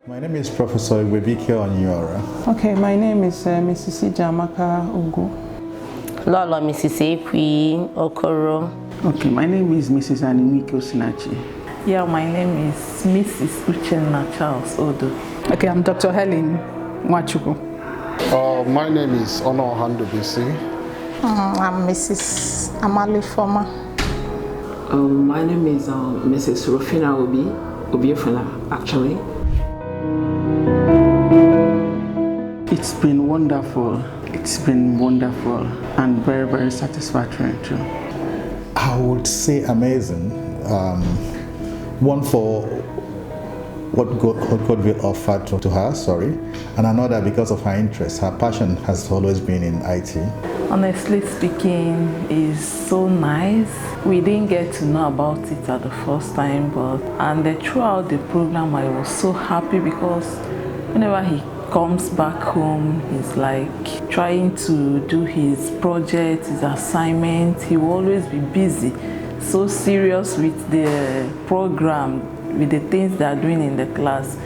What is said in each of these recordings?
My name is Professor Codeville Junior. Okay, my name is Mrs. Jamaka Ugu. Lolo Mrs. Ekwi Okoro. Okay, my name is Mrs. Animike Osinachi. Yeah, my name is Mrs. Uchenna Charles Odo. Okay, I'm Dr. Helen Mwachuku. My name is Ono Handobisi. I'm Mrs. Amali Foma. My name is Mrs. Rufina Obiefuna, actually. It's been wonderful. It's been wonderful and very, very satisfactory too. I would say amazing. One for what Codeville offered to her, and another because of her interest. Her passion has always been in IT. Honestly speaking, it's so nice. We didn't get to know about it at the first time, and throughout the program, I was so happy because whenever he comes back home, he's like trying to do his project, his assignment. He will always be busy, so serious with the program, with the things they are doing in the class.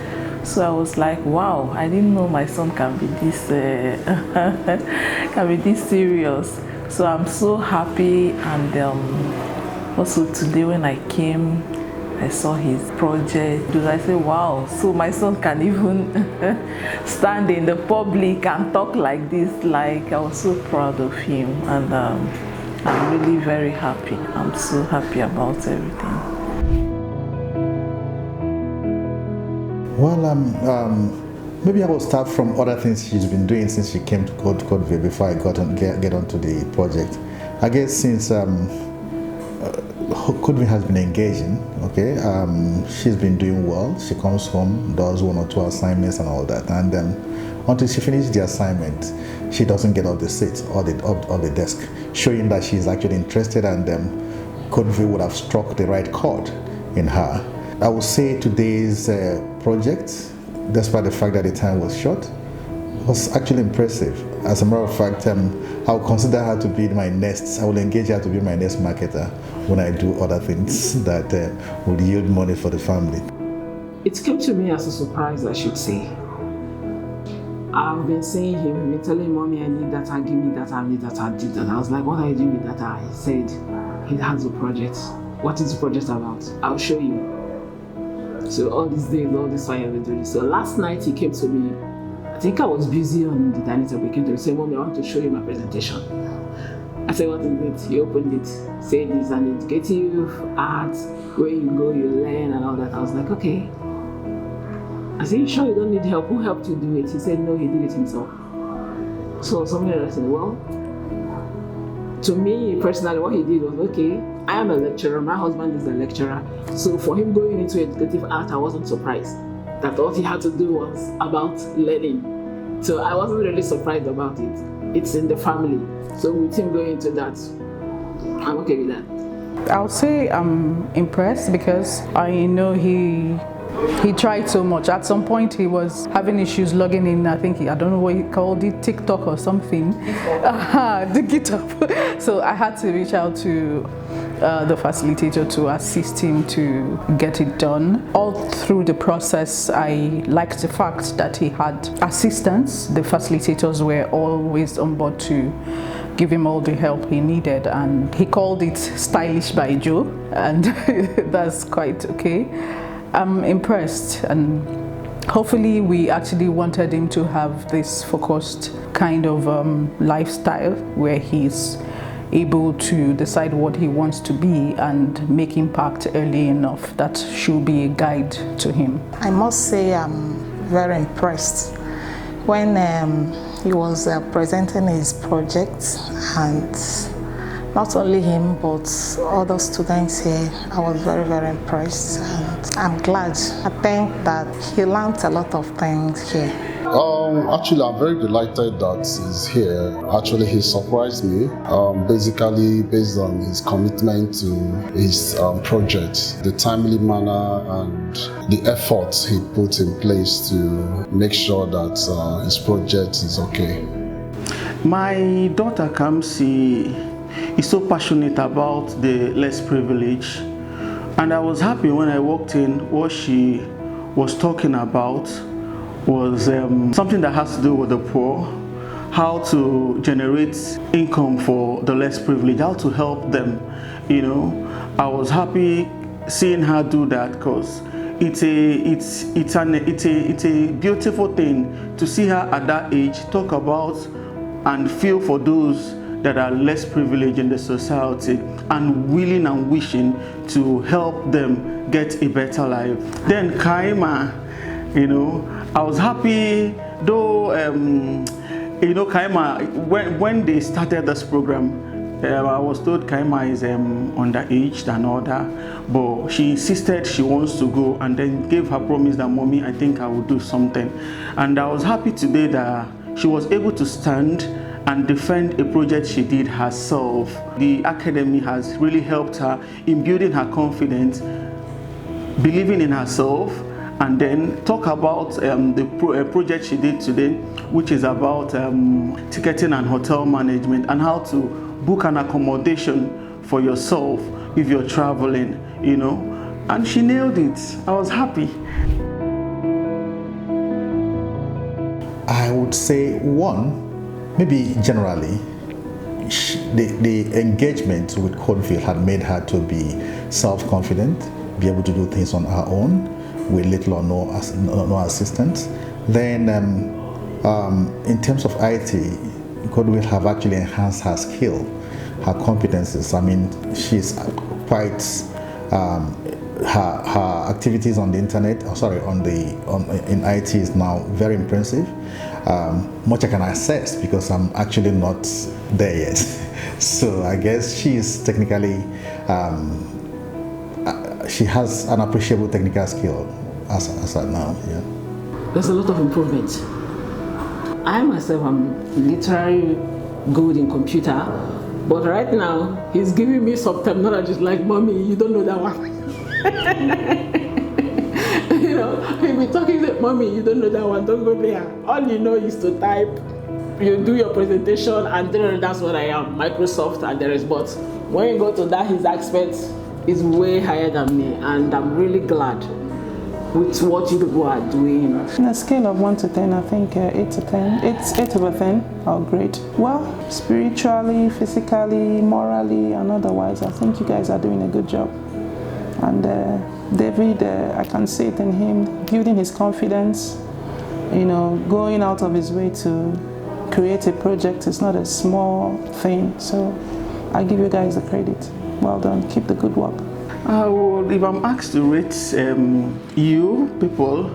So I was like, wow, I didn't know my son can be this serious. So I'm so happy, and also today when I came, I saw his project. I said, wow, so my son can even stand in the public and talk like this. Like, I was so proud of him, and I'm really very happy. I'm so happy about everything. Well, maybe I will start from other things she's been doing since she came to Codeville before I get onto the project. I guess since Codeville has been engaging, okay, she's been doing well. She comes home, does 1 or 2 assignments and all that, and then until she finishes the assignment, she doesn't get off the seat or the desk, showing that she's actually interested, and Codeville would have struck the right chord in her. I would say today's project, despite the fact that the time was short, was actually impressive. As a matter of fact, I'll consider her to be I will engage her to be my next marketer when I do other things that would yield money for the family. It came to me as a surprise, I should say. I've been saying him, been telling mommy I need data, give me data, I need data, I did that. I was like, what are you doing with data? He said, he has a project. What is the project about? I'll show you. So all these days, all this time I've been doing. So last night he came to me. I think I was busy on the dining table. He came to me and said, Mommy, I want to show you my presentation. I said, what is it? He opened it, said it's an educative art, where you go, you learn and all that. I was like, okay. I said, you sure you don't need help? Who helped you do it? He said, no, he did it himself. So somebody else said, well, to me personally, what he did was, okay, I am a lecturer, my husband is a lecturer. So for him going into educative art, I wasn't surprised. That all he had to do was about learning. So I wasn't really surprised about it. It's in the family. So with him going into that, I'm okay with that. I would say I'm impressed because I know he tried so much. At some point he was having issues logging in, I don't know what he called it, TikTok or something. The GitHub. So I had to reach out to the facilitator to assist him to get it done. All through the process, I liked the fact that he had assistance. The facilitators were always on board to give him all the help he needed, and he called it Stylish by Joe, and that's quite okay. I'm impressed, and hopefully we actually wanted him to have this focused kind of lifestyle where he's able to decide what he wants to be and make impact early enough. That should be a guide to him. I must say I'm very impressed. When he was presenting his project, and not only him but other students here, I was very, very impressed, and I'm glad. I think that he learned a lot of things here. Actually, I'm very delighted that he's here. Actually, he surprised me, basically based on his commitment to his project, the timely manner and the efforts he put in place to make sure that his project is okay. My daughter Kamsi is so passionate about the less privileged, and I was happy when I walked in what she was talking about was something that has to do with the poor, how to generate income for the less privileged, how to help them. You know, I was happy seeing her do that, because it's a beautiful thing to see her at that age talk about and feel for those that are less privileged in the society, and willing and wishing to help them get a better life. Then Kaima, you know, I was happy, though, you know, Kaima, when they started this program, I was told Kaima is underaged and all that, but she insisted she wants to go, and then gave her promise that, Mommy, I think I will do something. And I was happy today that she was able to stand and defend a project she did herself. The academy has really helped her in building her confidence, believing in herself, and then talk about the project she did today, which is about ticketing and hotel management, and how to book an accommodation for yourself if you're traveling, you know. And she nailed it. I was happy. I would say, one, maybe generally, the engagement with Codeville had made her to be self-confident, be able to do things on her own with little or no assistance. Then in terms of IT, Codeville have actually enhanced her skill, her competences. I mean, she's quite, her activities on the internet, in IT is now very impressive. Much I can access because I'm actually not there yet. So I guess she is technically, she has an appreciable technical skill as of now. Yeah. There's a lot of improvement. I myself am literally good in computer, but right now he's giving me some terminologies like, Mommy, you don't know that one. You know, he'll be talking like, Mommy, you don't know that one, don't go there. All you know is to type, you do your presentation, and then that's what I am, Microsoft, and there is. But when you go to that, his aspect is way higher than me, and I'm really glad with what you people are doing. On a scale of 1 to 10, I think 8 to 10. It's 8 over 10, or great. Well, spiritually, physically, morally, and otherwise, I think you guys are doing a good job. And David, I can see it in him, building his confidence, you know, going out of his way to create a project is not a small thing. So I give you guys the credit. Well done, keep the good work. I would, if I'm asked to rate you people,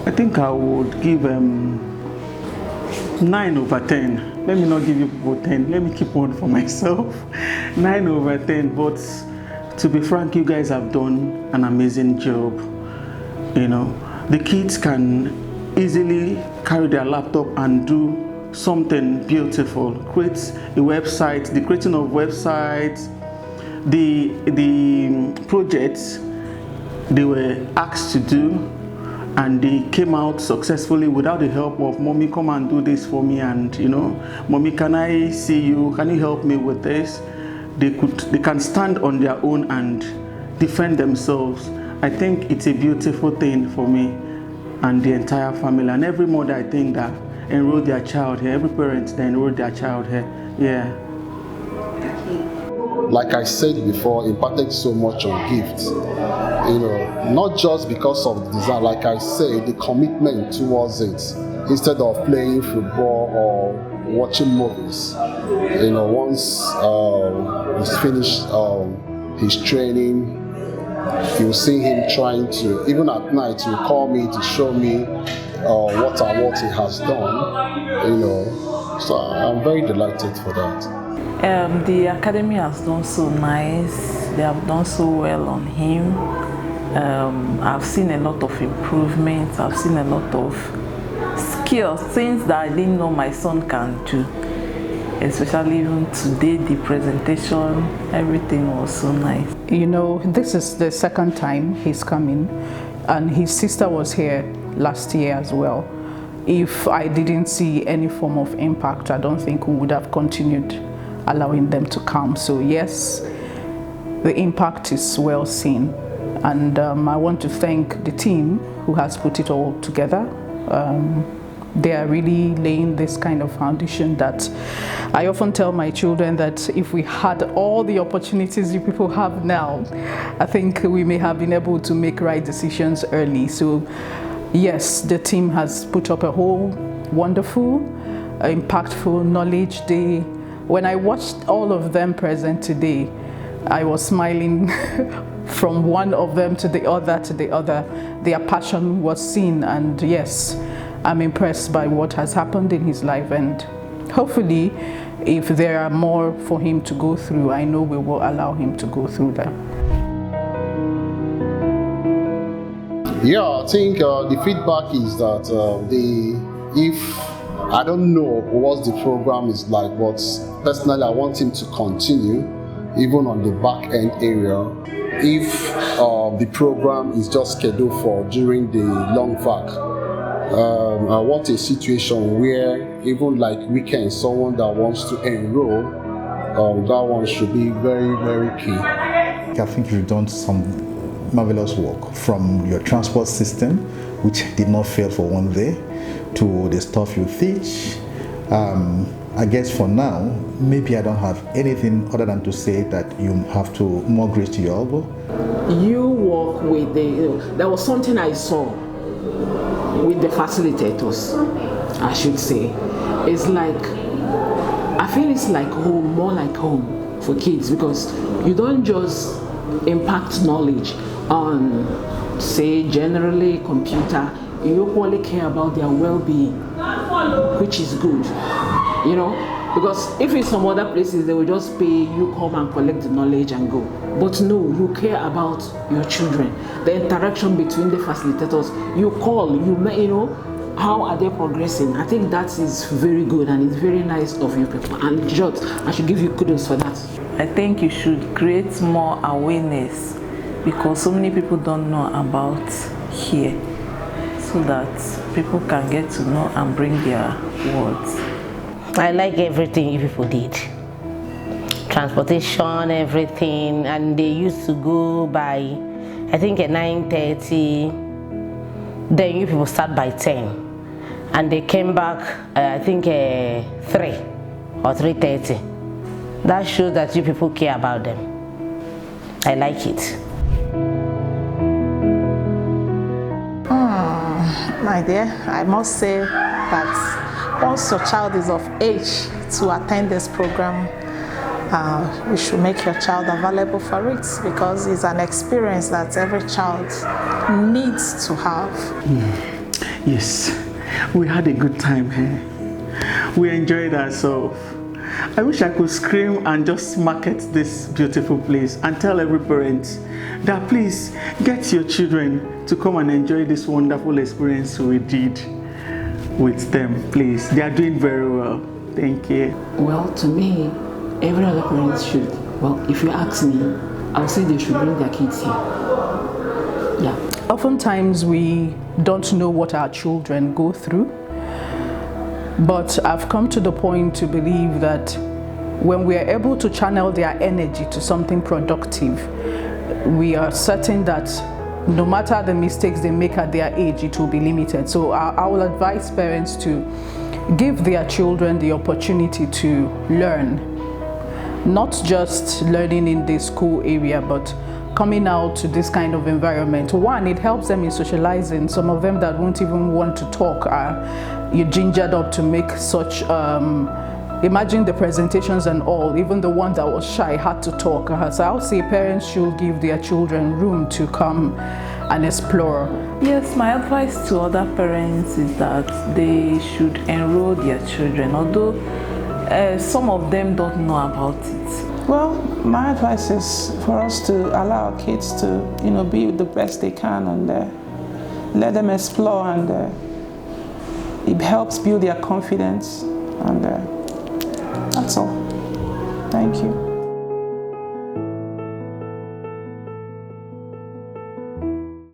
I think I would give 9 over 10. Let me not give you people 10. Let me keep one for myself. 9 over 10. But to be frank, you guys have done an amazing job. You know, the kids can easily carry their laptop and do something beautiful. Create a website, the creating of websites, the projects they were asked to do, and they came out successfully without the help of, Mommy, come and do this for me, and you know, Mommy, can I see you? Can you help me with this? They can stand on their own and defend themselves. I think it's a beautiful thing for me and the entire family, and every mother, I think, that enrolled their child here, every parent that enrolled their child here. Yeah. Like I said before, imparted so much on gifts. You know, not just because of the design, like I said, the commitment towards it. Instead of playing football or watching movies, you know, once he's finished his training, you'll see him trying to, even at night, he'll call me to show me what he has done, you know. So I'm very delighted for that. The academy has done so nice. They have done so well on him. I've seen a lot of improvements. I've seen a lot of skills, things that I didn't know my son can do. Especially even today, the presentation, everything was so nice. You know, this is the second time he's coming, and his sister was here last year as well. If I didn't see any form of impact, I don't think we would have continued allowing them to come. So yes, the impact is well seen, and I want to thank the team who has put it all together, They are really laying this kind of foundation that I often tell my children that if we had all the opportunities you people have now, I think we may have been able to make right decisions early. So yes, the team has put up a whole wonderful, impactful knowledge day. When I watched all of them present today, I was smiling from one of them to the other to the other. Their passion was seen, and yes, I'm impressed by what has happened in his life, and hopefully if there are more for him to go through, I know we will allow him to go through them. Yeah, I think the feedback is that I don't know what the program is like, but personally I want him to continue even on the back end area. If the program is just scheduled for during the long vac, I want a situation where even like weekends, someone that wants to enroll, that one should be very, very key. I think you've done some marvelous work, from your transport system, which did not fail for one day, to the stuff you teach. I guess for now, maybe I don't have anything other than to say that you have to more grace to your elbow. You work with there was something I saw with the facilitators, I should say. It's like, I feel it's like home, more like home for kids, because you don't just impact knowledge on, say, generally computer, you equally care about their well-being, which is good, you know, because if it's some other places, they will just pay, you come and collect the knowledge and go. But no, you care about your children, the interaction between the facilitators. You call, you know, how are they progressing? I think that is very good, and it's very nice of you people. And George, I should give you kudos for that. I think you should create more awareness, because so many people don't know about here, so that people can get to know and bring their words. I like everything you people did. Transportation, everything, and they used to go by, I think at 9:30, then you people start by 10, and they came back, I think 3 or 3:30. That shows that you people care about them. I like it. My dear, I must say that once your child is of age to attend this program, you should make your child available for it, because it's an experience that every child needs to have. Yes, we had a good time here. We enjoyed ourselves. I wish I could scream and just market this beautiful place and tell every parent that please get your children to come and enjoy this wonderful experience we did with them. Please, they are doing very well. Thank you. Well, to me, every other parent should. Well, if you ask me, I would say they should bring their kids here. Yeah. Oftentimes we don't know what our children go through, but I've come to the point to believe that when we are able to channel their energy to something productive, we are certain that no matter the mistakes they make at their age, it will be limited. So I will advise parents to give their children the opportunity to learn, not just learning in the school area, but coming out to this kind of environment. One, it helps them in socializing. Some of them that won't even want to talk you gingered up to make such, imagine the presentations and all, even the one that was shy had to talk. So I'll say parents should give their children room to come and explore. Yes, my advice to other parents is that they should enroll their children, although some of them don't know about it. Well, my advice is for us to allow our kids to, be the best they can, and let them explore, and it helps build their confidence, and that's all. Thank you.